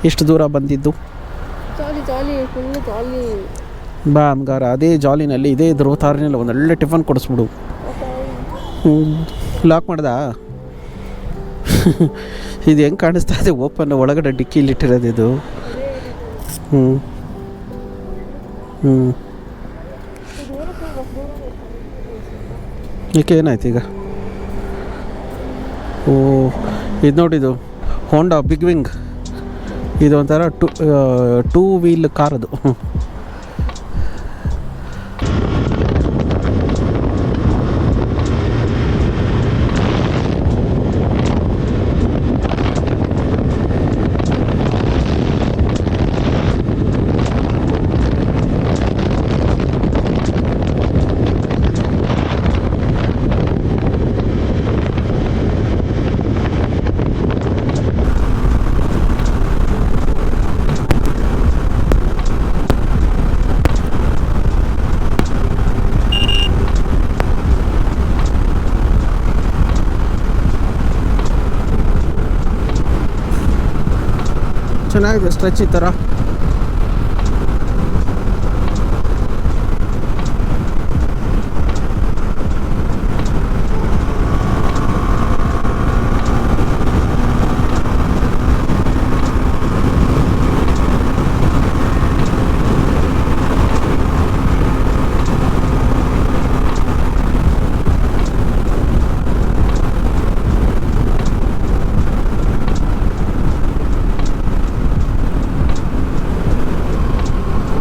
ಎಷ್ಟು ದೂರ ಬಂದಿದ್ದು. ಜಾಲಿ ಫುಲ್ಲು ಜಾಲಿ. ಬಾ ಹಂಗಾರ ಅದೇ ಜಾಲಿನಲ್ಲಿ ಇದೇ ಧ್ರುವತಾರಿನಲ್ಲಿ ಒಂದೊಳ್ಳೆ ಟಿಫನ್ ಕೊಡಿಸ್ಬಿಡು. ಲಾಕ್ ಮಾಡ್ದಾ? ಇದು ಹೆಂಗೆ ಕಾಣಿಸ್ತಾ ಇದೆ ಓಪನ್, ಒಳಗಡೆ ಡಿಕ್ಕಿಲಿಟ್ಟಿರೋದು ಇದು. ಹ್ಞೂ ಹ್ಞೂ ಏಕೆ ಏನಾಯ್ತು ಈಗ? ಓ ಇದು ನೋಡಿದು ಹೋಂಡಾ ಬಿಗ್ ವಿಂಗ್, ಇದು ಒಂಥರ ಟೂ ವೀಲ್ ಕಾರ್ ಅದು. ಚೆನ್ನಾಗಿದೆ ಸ್ಟ್ರೆಚ್ ಈ ಥರ.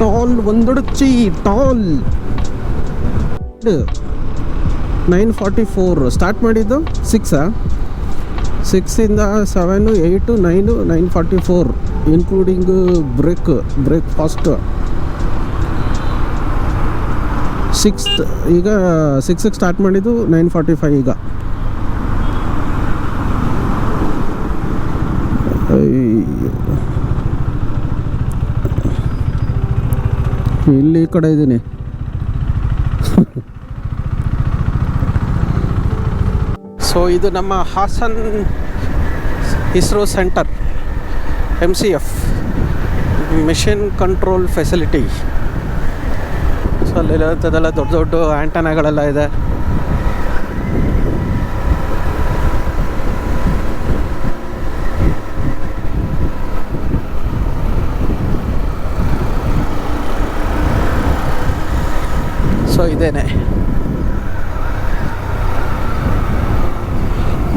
ಟಾಲ್ ಒಂದೊಡಚಿ ಟಾಲ್ 9:44 ಸ್ಟಾರ್ಟ್ ಮಾಡಿದ್ದು 6ಇಂದ 7, 8, 9, 9:44 ಇನ್ಕ್ಲೂಡಿಂಗ್ ಬ್ರೇಕ್ ಫಾಸ್ಟ್. 6 ಈಗ 6ಕ್ಕೆ ಸ್ಟಾರ್ಟ್ ಮಾಡಿದ್ದು 9:45 ಈಗ. ಇಲ್ಲಿ ಈ ಕಡೆ ಇದ್ದೀನಿ. ಸೊ ಇದು ನಮ್ಮ Hassan ISRO centre, MCF mission control facility. So ಅಲ್ಲಿರೋಂಥದ್ದೆಲ್ಲ ದೊಡ್ಡ ದೊಡ್ಡ ಆ್ಯಂಟನಾಗಳೆಲ್ಲ ಇದೆ. ಸೊ ಇದೇನೆ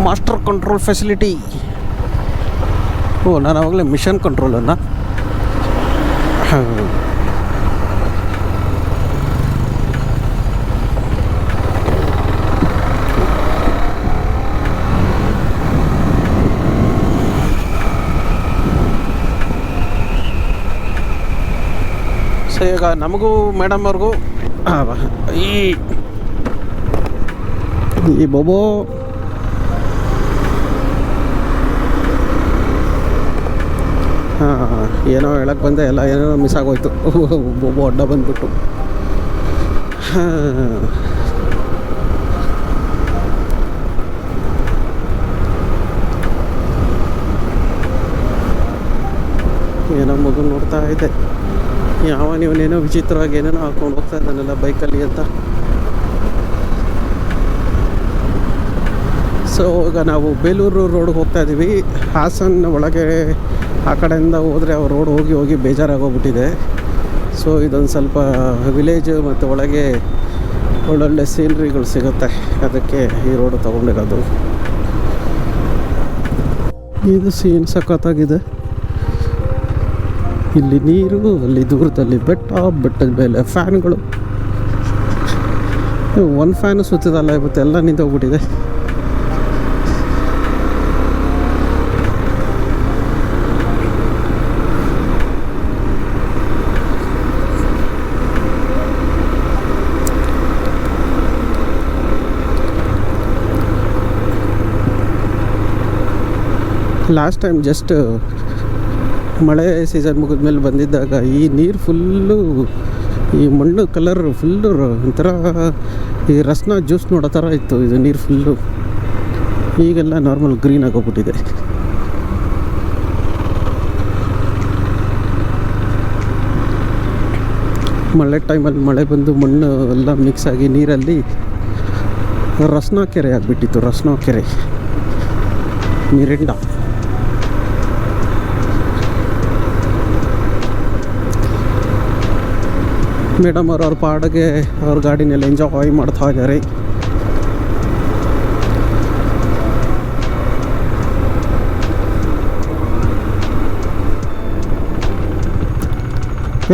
ಮಾಸ್ಟರ್ ಕಂಟ್ರೋಲ್ ಫೆಸಿಲಿಟಿ. ಓ ನಾನು ಆವಾಗಲೇ ಮಿಷನ್ ಕಂಟ್ರೋಲನ್ನು. ಸೊ ಈಗ ನಮಗೂ ಮೇಡಮ್ ಅವ್ರಿಗೂ ಈ ಬೋಬೋ ಏನೋ ಹೇಳಕ್ಕೆ ಬಂದೆ, ಎಲ್ಲ ಏನೋ ಮಿಸ್ ಆಗೋಯ್ತು. ಬೋಬೋ ಅಡ್ಡ ಬಂದ್ಬಿಟ್ಟು. ಏನೋ ಮಗು ನೋಡ್ತಾ ಇದೆ, ಇವನೇನೋ ವಿಚಿತ್ರವಾಗಿ ಏನೇನೋ ಹಾಕೊಂಡು ಹೋಗ್ತಾ ಇದ್ದಾನೆಲ್ಲ ಬೈಕಲ್ಲಿ ಅಂತ. ಸೊ ಈಗ ನಾವು ಬೇಲೂರು ರೋಡ್ಗೆ ಹೋಗ್ತಾ ಇದ್ದೀವಿ. ಹಾಸನ್ ಒಳಗೆ ಆ ಕಡೆಯಿಂದ ಹೋದರೆ ಆ ರೋಡ್ ಹೋಗಿ ಬೇಜಾರಾಗೋಗ್ಬಿಟ್ಟಿದೆ. ಸೊ ಇದೊಂದು ಸ್ವಲ್ಪ ವಿಲೇಜ್ ಮತ್ತು ಒಳಗೆ ಒಳ್ಳೊಳ್ಳೆ ಸೀನ್ರಿಗಳು ಸಿಗುತ್ತೆ, ಅದಕ್ಕೆ ಈ ರೋಡು ತೊಗೊಂಡಿರೋದು. ಇದು ಸೀನ್ ಸಖತ್ತಾಗಿದೆ. ಇಲ್ಲಿ ನೀರು, ಅಲ್ಲಿ ದೂರದಲ್ಲಿ ಬೆಟ್ಟದ ಮೇಲೆ ಫ್ಯಾನ್ಗಳು. ಒಂದು ಫ್ಯಾನು ಸುತ್ತಿದಲ್ಲ, ಇವತ್ತು ಎಲ್ಲ ನಿಂತೋಗ್ಬಿಟ್ಟಿದೆ. ಲಾಸ್ಟ್ ಟೈಮ್ ಜಸ್ಟ್ ಮಳೆ ಸೀಸನ್ ಮುಗಿದ್ಮೇಲೆ ಬಂದಿದ್ದಾಗ ಈ ನೀರು ಫುಲ್ಲು, ಈ ಮಣ್ಣು ಕಲರ್ ಫುಲ್ಲು ಒಂಥರ ಈ ರಸ್ನ ಜ್ಯೂಸ್ ನೋಡೋ ಥರ ಇತ್ತು ಇದು ನೀರು ಫುಲ್ಲು. ಈಗೆಲ್ಲ ನಾರ್ಮಲ್ ಗ್ರೀನ್ ಆಗೋಗ್ಬಿಟ್ಟಿದೆ. ಮಳೆ ಟೈಮಲ್ಲಿ ಮಳೆ ಬಂದು ಮಣ್ಣು ಎಲ್ಲ ಮಿಕ್ಸ್ ಆಗಿ ನೀರಲ್ಲಿ ರಸ್ನಾ ಕೆರೆ ಆಗಿಬಿಟ್ಟಿತ್ತು. ರಸ್ನಾ ಕೆರೆ ಮಿರಿಂಡ. ಮೇಡಮ್ ಅವ್ರ ಪಾಡಿಗೆ ಅವ್ರ ಗಾಡಿನೆಲ್ಲ ಎಂಜಾಯ್ ಮಾಡ್ತಾ ಇದ್ದಾರೆ.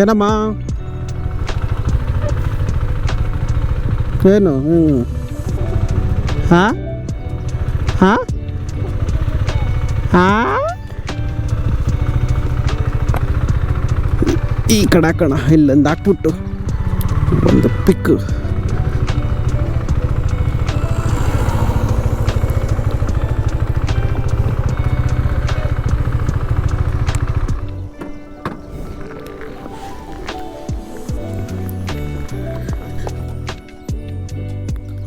ಏನಮ್ಮ ಏನು? ಹಾಂ ಹಾಂ ಹಾಂ ಈ ಕಣ ಇಲ್ಲೊಂದು ಹಾಕ್ಬಿಟ್ಟು ಒಂದು ಪಿಕ್.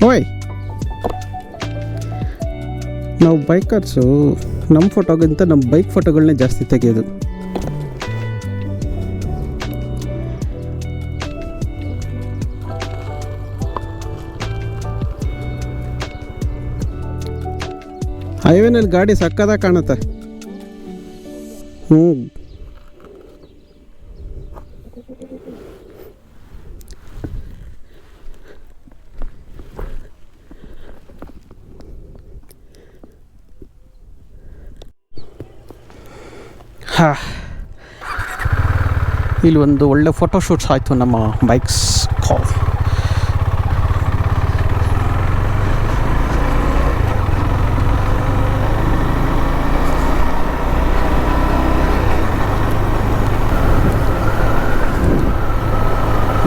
ಓಯ್, ನಾವು ಬೈಕರ್ಸು ನಮ್ಮ ಫೋಟೋಗಿಂತ ನಮ್ಮ ಬೈಕ್ ಫೋಟೋಗಳನ್ನೇ ಜಾಸ್ತಿ ತೆಗೆಯೋದು. ಹೈವೇನಲ್ಲಿ ಗಾಡಿ ಸಕ್ಕದಾಗ ಕಾಣುತ್ತೆ. ಇಲ್ಲಿ ಒಂದು ಒಳ್ಳೆ ಫೋಟೋಶೂಟ್ಸ್ ಆಯಿತು ನಮ್ಮ ಬೈಕ್ಸ್ ಕಾಲ್.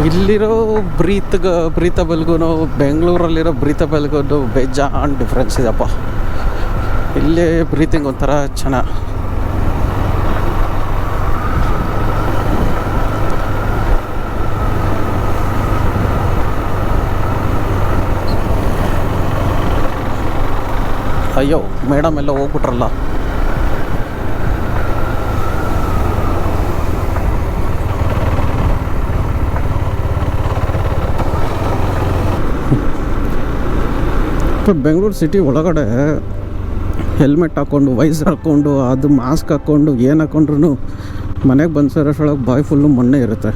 ಇಲ್ಲಿರೋ ಬ್ರೀತಬಲ್ಗೂ ಬೆಂಗಳೂರಲ್ಲಿರೋ ಬ್ರೀತಬಲ್ಗೂ ಬೇಜಾನ್ ಡಿಫ್ರೆನ್ಸ್ ಇದೆಪ್ಪ. ಇಲ್ಲೇ ಬ್ರೀತಿಂಗ್ ಒಂಥರ ಚೆನ್ನಾಗಿ. ಅಯ್ಯೋ, ಮೇಡಮ್ ಎಲ್ಲ ಹೋಗ್ಬಿಟ್ರಲ್ಲ. ಬೆಂಗಳೂರು ಸಿಟಿ ಒಳಗಡೆ ಹೆಲ್ಮೆಟ್ ಹಾಕ್ಕೊಂಡು, ವೈಸರ್ ಹಾಕ್ಕೊಂಡು, ಅದು ಮಾಸ್ಕ್ ಹಾಕ್ಕೊಂಡು ಏನು ಹಾಕ್ಕೊಂಡ್ರು ಮನೆಗೆ ಬಂದು ಸೇರೋಷ್ಟೊಳಗೆ ಬಾಯ್ ಫುಲ್ಲು ಮಣ್ಣೆ ಇರುತ್ತೆ.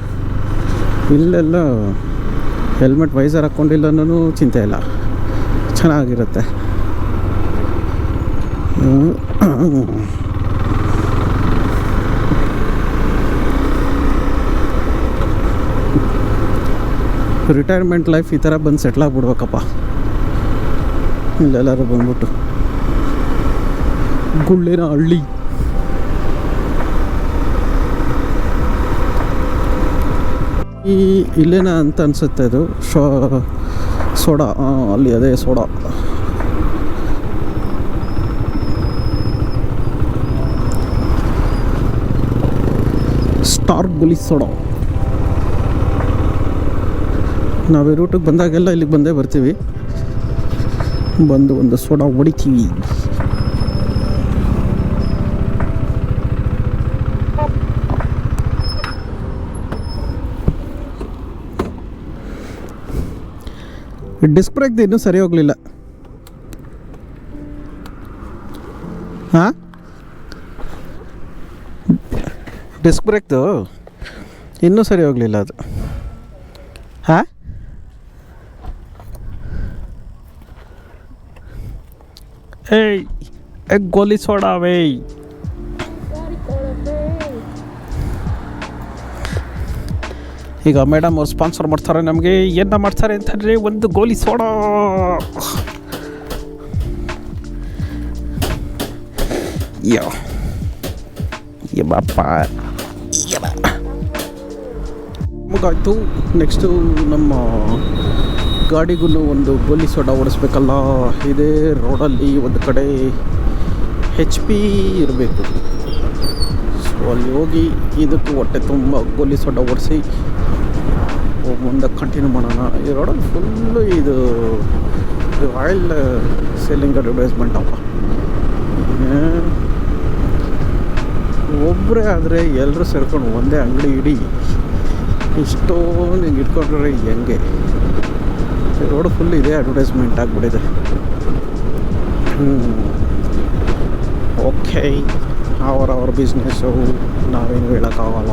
ಇಲ್ಲೆಲ್ಲ ಹೆಲ್ಮೆಟ್ ವೈಸರ್ ಹಾಕ್ಕೊಂಡಿಲ್ಲನೂ ಚಿಂತೆ ಇಲ್ಲ, ಚೆನ್ನಾಗಿರುತ್ತೆ. ರಿಟೈರ್ಮೆಂಟ್ ಲೈಫ್ ಈ ಥರ ಬಂದು ಸೆಟ್ಲ್ ಆಗಿಬಿಡ್ಬೇಕಪ್ಪ. ಇಲ್ಲೆಲ್ಲರೂ ಬಂದ್ಬಿಟ್ಟು ಗುಳ್ಳಿನ ಹಳ್ಳಿ. ಇಲ್ಲೇನ ಅಂತ ಅನಿಸುತ್ತೆ ಅದು ಸೋಡಾ. ಅಲ್ಲಿ ಅದೇ ಸೋಡಾ. ಸ್ಟಾರ್ ಗೋಲಿ ಸೋಡಾ. ನಾವು ಈ ರೂಟಿಗೆ ಬಂದಾಗೆಲ್ಲ ಇಲ್ಲಿಗೆ ಬಂದೇ ಬರ್ತೀವಿ. ಬಂದು ಒಂದು ಸೋಡಾ ಹೊಡಿತೀವಿ. ಡಿಸ್ಕ್ ಬ್ರೇಕ್ದು ಇನ್ನೂ ಸರಿ ಹೋಗಲಿಲ್ಲ. ಹಾಂ, ಡಿಸ್ಕ್ ಬ್ರೇಕ್ದು ಇನ್ನೂ ಸರಿ ಹೋಗಲಿಲ್ಲ ಅದು. ಹಾಂ, ಏಯ್ ಗೋಲಿ ಸೋಡಾ ವೇ. ಈಗ ಮೇಡಮ್ ಅವ್ರು ಸ್ಪಾನ್ಸರ್ ಮಾಡ್ತಾರೆ ನಮಗೆ. ಏನು ಮಾಡ್ತಾರೆ ಅಂತಂದರೆ ಒಂದು ಗೋಲಿ ಸೋಡಾ. ಬಾಪ ಮುಗಾಯ್ತು. ನೆಕ್ಸ್ಟು ನಮ್ಮ ಗಾಡಿಗೂ ಒಂದು ಗೋಲಿ ಸೋಡಾ ಓಡಿಸ್ಬೇಕಲ್ಲ. ಇದೇ ರೋಡಲ್ಲಿ ಒಂದು ಕಡೆ HP ಇರಬೇಕು. ಸೊ ಅಲ್ಲಿ ಹೋಗಿ ಇದಕ್ಕೂ ಹೊಟ್ಟೆ ತುಂಬ ಗೋಲಿ ಸೋಡಾ ಓಡಿಸಿ ಮುಂದೆ ಕಂಟಿನ್ಯೂ ಮಾಡೋಣ. ಈ ರೋಡಲ್ಲಿ ಫುಲ್ಲು ಇದು ಆಯಿಲ್ ಸೇಲಿಂಗ್ ಅಡ್ವರ್ಟೈಸ್ಮೆಂಟ್ ಅಪ್ಪ. ಒಬ್ಬರೇ ಆದರೆ ಎಲ್ಲರೂ ಸೇರ್ಕೊಂಡು ಒಂದೇ ಅಂಗಡಿ ಇಡೀ ಇಷ್ಟೊಂದು ಹಿಂಗೆ ಇಟ್ಕೊಂಡ್ರೆ ಹೆಂಗೆ ರೋಡ್ ಫುಲ್ ಇದೆ ಅಡ್ವರ್ಟೈಸ್ಮೆಂಟ್ ಆಗಿಬಿಟ್ಟಿದೆ. ಓಕೆ, ಅವ್ರ ಬಿಸ್ನೆಸ್ಸು ನಾವೇನು ಹೇಳೋಕ್ಕಾಗಲ್ಲ.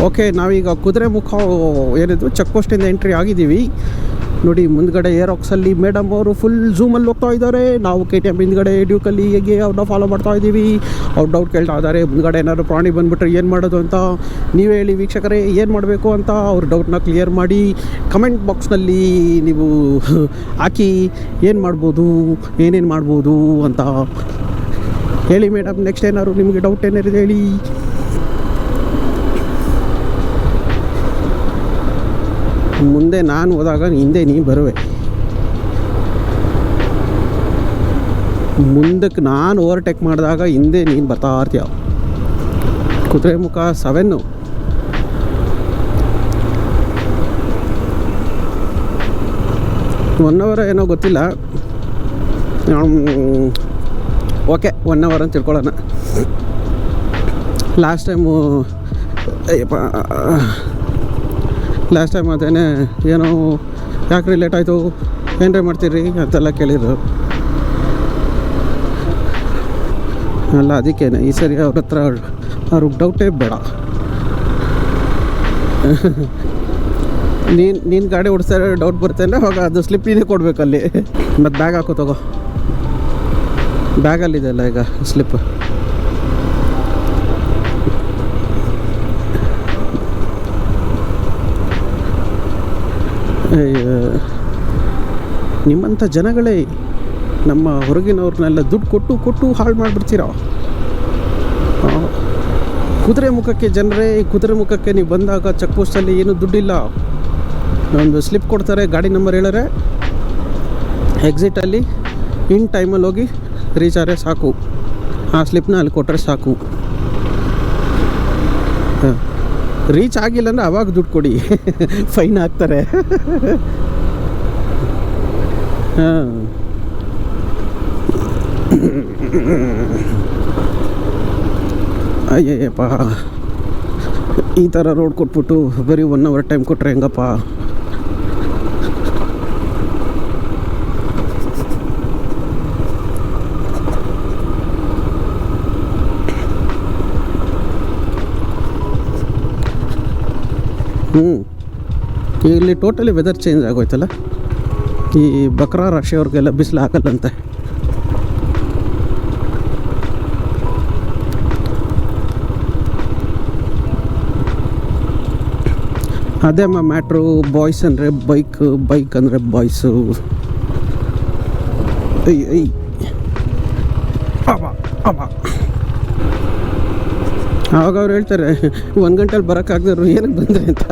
ಓಕೆ, ನಾವೀಗ ಕುದುರೆಮುಖ ಏನಿದು ಚೆಕ್ ಪೋಸ್ಟಿಂದ ಎಂಟ್ರಿ ಆಗಿದ್ದೀವಿ. ನೋಡಿ ಮುಂದ್ಗಡೆ ಏರಾಕ್ಸಲ್ಲಿ ಮೇಡಮ್ ಅವರು ಫುಲ್ ಝೂಮಲ್ಲಿ ಹೋಗ್ತಾ ಇದ್ದಾರೆ. ನಾವು KTM ಹಿಂದ್ಗಡೆ ಡ್ಯೂಕಲ್ಲಿ ಹೇಗೆ ಅವ್ರನ್ನ ಫಾಲೋ ಮಾಡ್ತಾ ಇದ್ದೀವಿ. ಅವ್ರು ಡೌಟ್ ಕೇಳ್ತಾ ಇದ್ದಾರೆ, ಮುಂದ್ಗಡೆ ಏನಾದ್ರು ಪ್ರಾಣಿ ಬಂದುಬಿಟ್ರೆ ಏನು ಮಾಡೋದು ಅಂತ. ನೀವೇ ಹೇಳಿ ವೀಕ್ಷಕರೇ, ಏನು ಮಾಡಬೇಕು ಅಂತ. ಅವ್ರ ಡೌಟ್ನ ಕ್ಲಿಯರ್ ಮಾಡಿ ಕಮೆಂಟ್ ಬಾಕ್ಸ್ನಲ್ಲಿ ನೀವು ಹಾಕಿ ಏನು ಮಾಡ್ಬೋದು, ಏನೇನು ಮಾಡ್ಬೋದು ಅಂತ ಹೇಳಿ ಮೇಡಮ್. ನೆಕ್ಸ್ಟ್ ಏನಾದ್ರು ನಿಮಗೆ ಡೌಟ್ ಏನಾರಿದೆ ಹೇಳಿ. ಮುಂದೆ ನಾನು ಹೋದಾಗ ಹಿಂದೆ ನೀನು ಬರುವೆ. ಮುಂದಕ್ಕೆ ನಾನು ಓವರ್ಟೇಕ್ ಮಾಡಿದಾಗ ಹಿಂದೆ ನೀನು ಬರ್ತಾ ಇರ್ತೀಯ. ಕುದುರೆಮುಖ 7 1 hour ಏನೋ ಗೊತ್ತಿಲ್ಲ. ಓಕೆ 1 hour ಅಂತ ತಿಳ್ಕೊಳ್ಳೋಣ. ಲಾಸ್ಟ್ ಟೈಮ್ ಅದೇನೆ ಏನೋ ಯಾಕೆ ಲೇಟ್ ಆಯಿತು, ಏನ್ರಿ ಮಾಡ್ತೀರಿ ಅಂತೆಲ್ಲ ಕೇಳಿದ್ರು. ಅಲ್ಲ ಅದಕ್ಕೇನೆ ಈ ಸರಿ ಅವ್ರ ಹತ್ರ ಅವ್ರಿಗೆ ಡೌಟೇ ಬೇಡ. ನೀನು ಗಾಡಿ ಓಡಿಸ್ತಾರೆ ಡೌಟ್ ಬರುತ್ತೆ ಅಂದರೆ ಅವಾಗ ಅದು ಸ್ಲಿಪ್ ನೀನೇ ಕೊಡಬೇಕಲ್ಲಿ. ಮತ್ತು ಬ್ಯಾಗ್ ಹಾಕೋ ತಗೋ, ಬ್ಯಾಗಲ್ಲಿದೆ ಅಲ್ಲ ಈಗ ಸ್ಲಿಪ್. ನಿಮ್ಮಂಥ ಜನಗಳೇ ನಮ್ಮ ಹೊರಗಿನವ್ರನ್ನೆಲ್ಲ ದುಡ್ಡು ಕೊಟ್ಟು ಹಾಳು ಮಾಡಿಬಿಡ್ತೀರ. ಕುದುರೆಮುಖಕ್ಕೆ ಜನರೇ, ಕುದುರೆಮುಖಕ್ಕೆ ನೀವು ಬಂದಾಗ ಚೆಕ್ ಪೋಸ್ಟಲ್ಲಿ ಏನೂ ದುಡ್ಡಿಲ್ಲ. ಒಂದು ಸ್ಲಿಪ್ ಕೊಡ್ತಾರೆ, ಗಾಡಿ ನಂಬರ್ ಹೇಳಿದ್ರೆ ಎಕ್ಸಿಟಲ್ಲಿ ಇನ್ ಟೈಮಲ್ಲಿ ಹೋಗಿ ರೀಚ್ ಆದರೆ ಸಾಕು. ಆ ಸ್ಲಿಪ್ನ ಅಲ್ಲಿ ಕೊಟ್ಟರೆ ಸಾಕು. ರೀಚ್ ಆಗಿಲ್ಲ ಅಂದರೆ ಅವಾಗ ದುಡ್ಡು ಕೊಡಿ, ಫೈನ್ ಹಾಕ್ತಾರೆ. ಹಾಂ, ಅಯ್ಯಪ್ಪ, ಈ ಥರ ರೋಡ್ ಕೊಟ್ಬಿಟ್ಟು ಬರೀ 1 hour ಟೈಮ್ ಕೊಟ್ಟರೆ ಹೆಂಗಪ್ಪ. ಇಲ್ಲಿ ಟೋಟಲಿ ವೆದರ್ ಚೇಂಜ್ ಆಗೋಯ್ತಲ್ಲ. ಈ ಬಕ್ರಾ ರಾಶಿ ಅವ್ರಿಗೆಲ್ಲ ಬಿಸಿಲು ಹಾಕಲ್ಲಂತೆ. ಅದೇ ಮ್ಯಾಟ್ರು. ಬಾಯ್ಸ್ ಅಂದರೆ ಬೈಕ್ ಅಂದರೆ ಬಾಯ್ಸು. ಆವಾಗ ಅವ್ರು ಹೇಳ್ತಾರೆ 1 ಗಂಟೆಲಿ ಬರೋಕ್ಕಾಗದ್ರು ಏನಕ್ಕೆ ಬಂದರೆ ಅಂತ.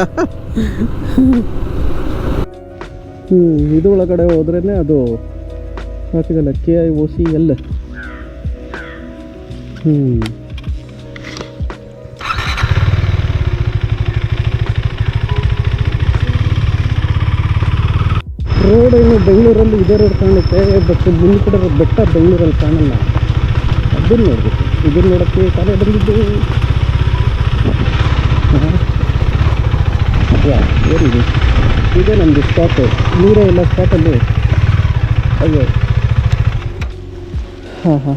ಇದು ಒಳಗಡೆ ಹೋದ್ರೇ ಅದು ಹಾಕಿದಲ್ಲ KIOCL. ರೋಡ್ ಏನು ಬೆಂಗಳೂರಲ್ಲಿ ಇದೇ ರೋಡ್ ಕಾಣುತ್ತೆ, ಬಟ್ ಮುಂದೆ ಕಡೆ ಬೆಟ್ಟ ಬೆಂಗಳೂರಲ್ಲಿ ಕಾಣಲ್ಲ. ಅದನ್ನು ನೋಡಬೇಕು. ಇದನ್ನು ನೋಡೋಕ್ಕೆ ತಾನೇ ಬಂದಿದ್ದು. ಏನಿದೆ, ಇದೇ ನಮ್ಮದು ಸ್ಪಾಟು. ನೀರೇ ಇಲ್ಲ ಸ್ಪಾಟಲ್ಲಿ. ಅಯ್ಯೋ, ಹಾಂ,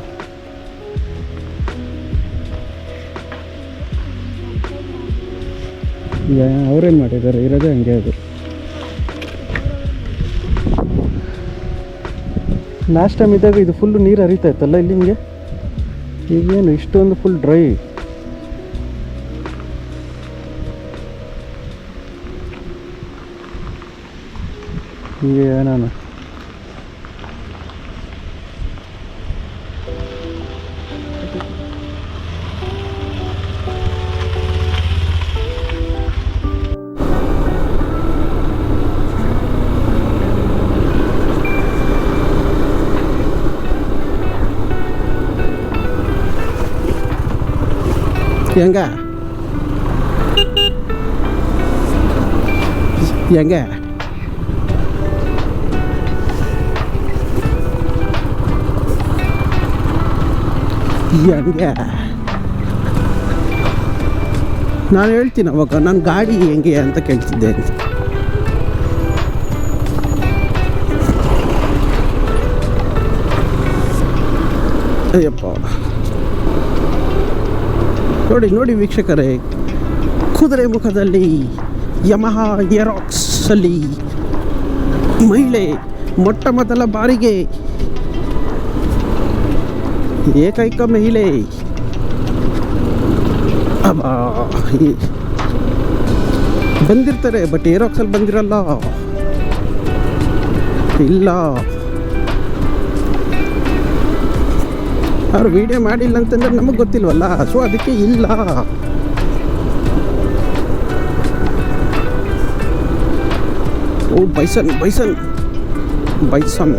ಅವರೇನು ಮಾಡಿದ್ದಾರೆ, ಇರೋದೇ ಹಂಗೆ. ಅದು ಲಾಸ್ಟ್ ಟೈಮ್ ಇದ್ದಾಗ ಇದು ಫುಲ್ಲು ನೀರು ಹರಿತಾ ಇತ್ತಲ್ಲ ಇಲ್ಲಿ ಹಿಂಗೆ. ಈಗೇನು ಇಷ್ಟೊಂದು ಫುಲ್ ಡ್ರೈ. ಏನಾನ ಹೆಂಗೆ ಹೆಂಗೆ ನಾನು ಹೇಳ್ತೀನಿ ಅವಾಗ ನನ್ನ ಗಾಡಿ ಹೆಂಗೆ ಅಂತ ಕೇಳ್ತಿದ್ದೆ ಅಂತ. ಅಯ್ಯಪ್ಪ ನೋಡಿ ನೋಡಿ ವೀಕ್ಷಕರೇ, ಕುದುರೆ ಮುಖದಲ್ಲಿ ಯಮಹಾ ಏರಾಕ್ಸ್ ಅಲ್ಲಿ ಮಹಿಳೆ ಮೊಟ್ಟ ಮೊದಲ ಬಾರಿಗೆ, ಏಕೈಕ ಮಹಿಳೆ. ಅಬ್ಬಾ ಬಂದಿರ್ತಾರೆ, ಬಟ್ ಏರಾಕ್ಸಲ್ಲಿ ಬಂದಿರಲ್ಲ. ಇಲ್ಲ, ಅವ್ರು ವಿಡಿಯೋ ಮಾಡಿಲ್ಲ ಅಂತಂದ್ರೆ ನಮಗೆ ಗೊತ್ತಿಲ್ವಲ್ಲ, ಸೊ ಅದಕ್ಕೆ ಇಲ್ಲ. ಓ ಬೈಸನ್ ಬೈಸನ್ ಬೈಸನ್.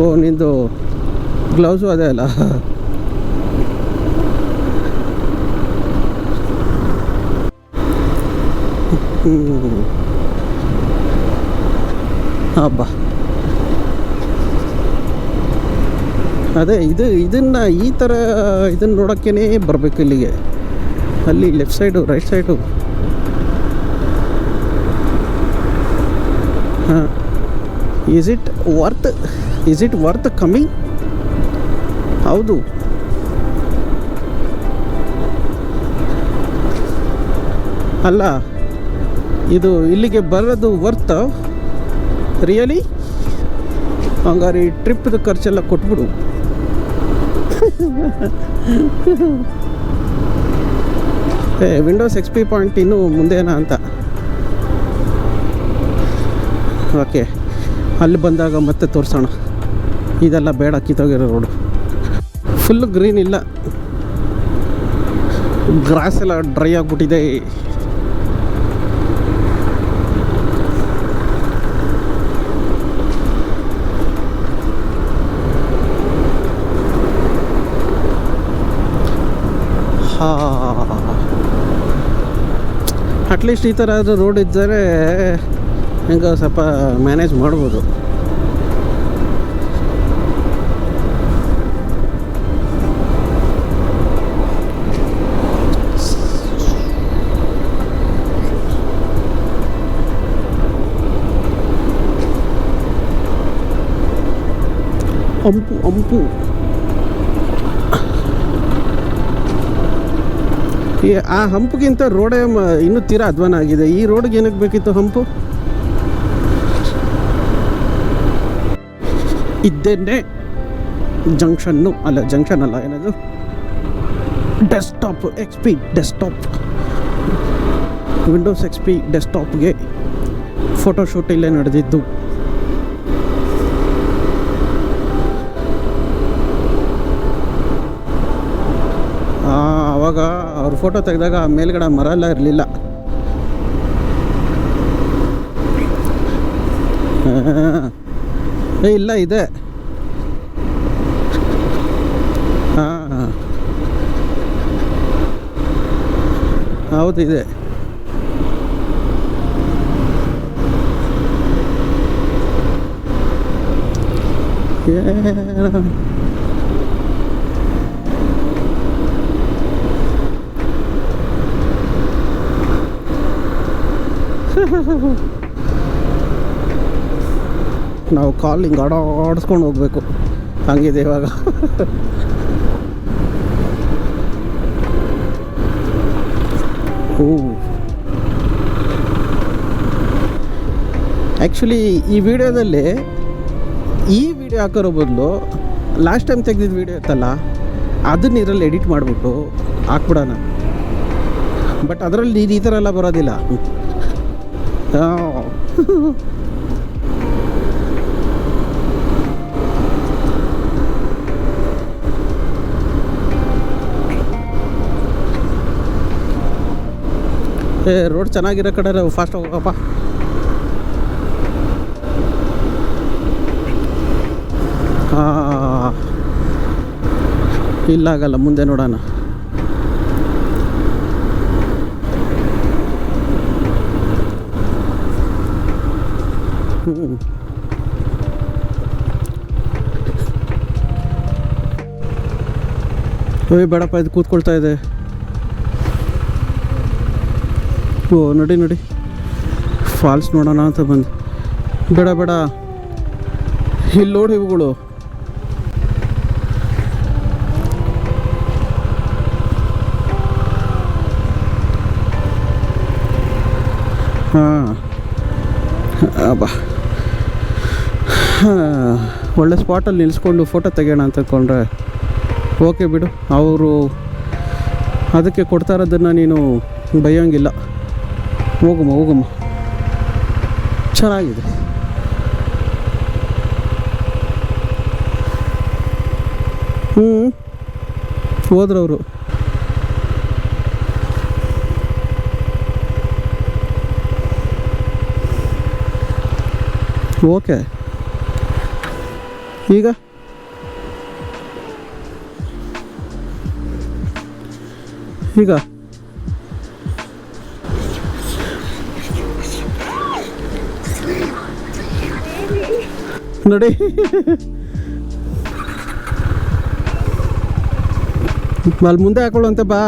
ಓ ನಿಂದು ಗ್ಲೌಸು ಅದೇ ಅಲ್ಲ. ಹಬ್ಬ ಅದೇ ಇದನ್ನು ಈ ಥರ ಇದನ್ನು ನೋಡೋಕ್ಕೇ ಬರಬೇಕು ಇಲ್ಲಿಗೆ. ಅಲ್ಲಿ ಲೆಫ್ಟ್ ಸೈಡು ರೈಟ್ ಸೈಡು. ಹಾಂ, ಈಸ್ ಇಟ್ ವರ್ತ್ ಕಮಿಂಗ್? ಹೌದು. ಅಲ್ಲ, ಇದು ಇಲ್ಲಿಗೆ ಬರೋದು ವರ್ತ್ ರಿಯಲಿ? ಹಂಗಾರೆ ಈ ಟ್ರಿಪ್ದು ಖರ್ಚೆಲ್ಲ ಕೊಟ್ಬಿಡು. ವಿಂಡೋಸ್ XP ಪಾಯಿಂಟ್ ಇನ್ನೂ ಮುಂದೇನಾ ಅಂತ. ಓಕೆ, ಅಲ್ಲಿ ಬಂದಾಗ ಮತ್ತೆ ತೋರಿಸೋಣ. ಇದೆಲ್ಲ ಬೇಡ, ಕಿತ್ತೋಗಿರೋ ರೋಡು. ಫುಲ್ಲು ಗ್ರೀನ್ ಇಲ್ಲ, ಗ್ರಾಸ್ ಎಲ್ಲ ಡ್ರೈ ಆಗಿಬಿಟ್ಟಿದೆ. ಅಟ್ಲೀಸ್ಟ್ ಈ ಥರ ಆದರೂ ರೋಡ್ ಇದ್ದರೆ ಹೆಂಗೆ ಸ್ವಲ್ಪ ಮ್ಯಾನೇಜ್ ಮಾಡ್ಬೋದು. ಹಂಪು ಆ ಹಂಪಿಗಿಂತ ರೋಡೇ ಇನ್ನೂ ತೀರಾ ಅಧ್ವಾನ ಆಗಿದೆ. ಈ ರೋಡ್ಗೆ ಏನಕ್ಕೆ ಬೇಕಿತ್ತು ಹಂಪು? ಇದ್ದೇನೆ ಜಂಕ್ಷನ್ ಅಲ್ಲ, ಏನದು desktop XP desktop, Windows XP ಡೆಸ್ಕ್ಟಾಪ್ಗೆ ಫೋಟೋಶೂಟ್ ಇಲ್ಲೇ ನಡೆದಿದ್ದು. ಆವಾಗ ಅವ್ರ ಫೋಟೋ ತೆಗೆದಾಗ ಮೇಲ್ಗಡೆ ಮರ ಎಲ್ಲ ಇರಲಿಲ್ಲ. ಇಲ್ಲ ಇದೆ. ಹಾಂ ಹೌದು ಇದೆ. ನಾವು ಕಾಲ್ ಹಿಂಗೆ ಆಡಿಸ್ಕೊಂಡು ಹೋಗ್ಬೇಕು, ಹಂಗಿದೆ ಇವಾಗ. ಓ ಆ್ಯಕ್ಚುಲಿ ಈ ವಿಡಿಯೋದಲ್ಲಿ ಈ ವಿಡಿಯೋ ಹಾಕೋರೋ ಬದಲು ಲಾಸ್ಟ್ ಟೈಮ್ ತೆಗೆದಿದ್ದು ವಿಡಿಯೋ ಇತ್ತಲ್ಲ, ಅದನ್ನ ಇದರಲ್ಲಿ ಎಡಿಟ್ ಮಾಡಿಬಿಟ್ಟು ಹಾಕ್ಬಿಡೋಣ. ಬಟ್ ಅದರಲ್ಲಿ ಈ ಥರ ಎಲ್ಲ ಬರೋದಿಲ್ಲ. ರೋಡ್ ಚೆನ್ನಾಗಿರೋ ಕಡೆ ಫಾಸ್ಟ್ ಹೋಗಪ್ಪ. ಇಲ್ಲ ಆಗಲ್ಲ, ಮುಂದೆ ನೋಡೋಣ. ಬೇಡಪ್ಪ ಇದು ಕೂತ್ಕೊಳ್ತಾ ಇದೆ. ಓ ನಡಿ ನಡಿ ಫಾಲ್ಸ್ ನೋಡೋಣ ಅಂತ ಬಂದು. ಬೇಡ ಬೇಡ, ಇಲ್ಲಿ ನೋಡಿ ಇವುಗಳು. ಹಾಂ ಬಾ, ಒಳ್ಳೆ ಸ್ಪಾಟಲ್ಲಿ ನಿಲ್ಲಿಸ್ಕೊಂಡು ಫೋಟೋ ತೆಗೆಯೋಣ ಅಂತ ಅಂದ್ಕೊಂಡ್ರೆ ಓಕೆ ಬಿಡು, ಅವರು ಅದಕ್ಕೆ ಕೊಡ್ತಾ ಇರೋದನ್ನು ನೀನು ಬೈಯೋಂಗಿಲ್ಲ. ಹೋಗಮ್ಮ ಹೋಗಮ್ಮ, ಚೆನ್ನಾಗಿದೆ. ಹೋದ್ರವರು. ಓಕೆ ಈಗ ಈಗ ನೋಡಿ ಅಲ್ಲಿ ಮುಂದೆ ಹಾಕೊಳ್ಳುವಂತೆ ಬಾ.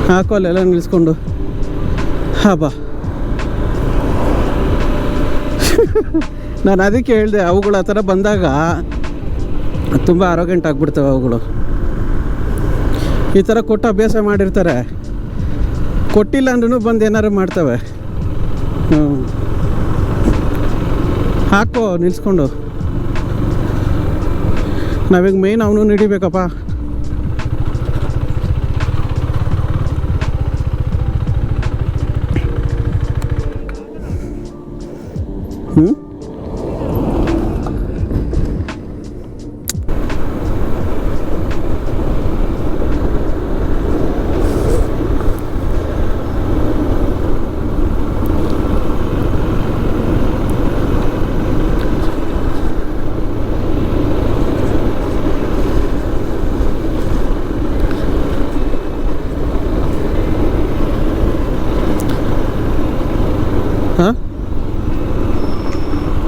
ಹಾಕೋ ಅಲ್ಲೆಲ್ಲ ನಿಲ್ಲಿಸ್ಕೊಂಡು. ಹಾಂ ಬಾ. ನಾನು ಅದಕ್ಕೆ ಹೇಳಿದೆ, ಅವುಗಳು ಆ ಥರ ಬಂದಾಗ ತುಂಬ ಆರೋಗ್ಯಂಟ್ ಆಗಿಬಿಡ್ತವೆ ಅವುಗಳು. ಈ ಥರ ಕೊಟ್ಟು ಅಭ್ಯಾಸ ಮಾಡಿರ್ತಾರೆ, ಕೊಟ್ಟಿಲ್ಲ ಅಂದ್ರೂ ಬಂದು ಏನಾರು ಮಾಡ್ತವೆ. ಹಾಕೋ ನಿಲ್ಲಿಸ್ಕೊಂಡು. ನಾವೀಗ ಮೇಯ್ನ್ ಅವನು ಹಿಡಿಬೇಕಪ್ಪ. ಹಾಂ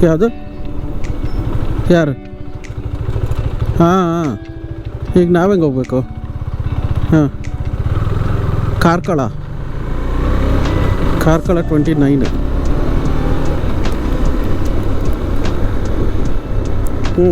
ಯಾವುದು ಯಾರು? ಹಾಂ ಹಾಂ, ಈಗ ನಾವೆಂಗೆ ಹೋಗ್ಬೇಕು? ಹಾಂ, ಕಾರ್ಕಳ 29. ಹ್ಞೂ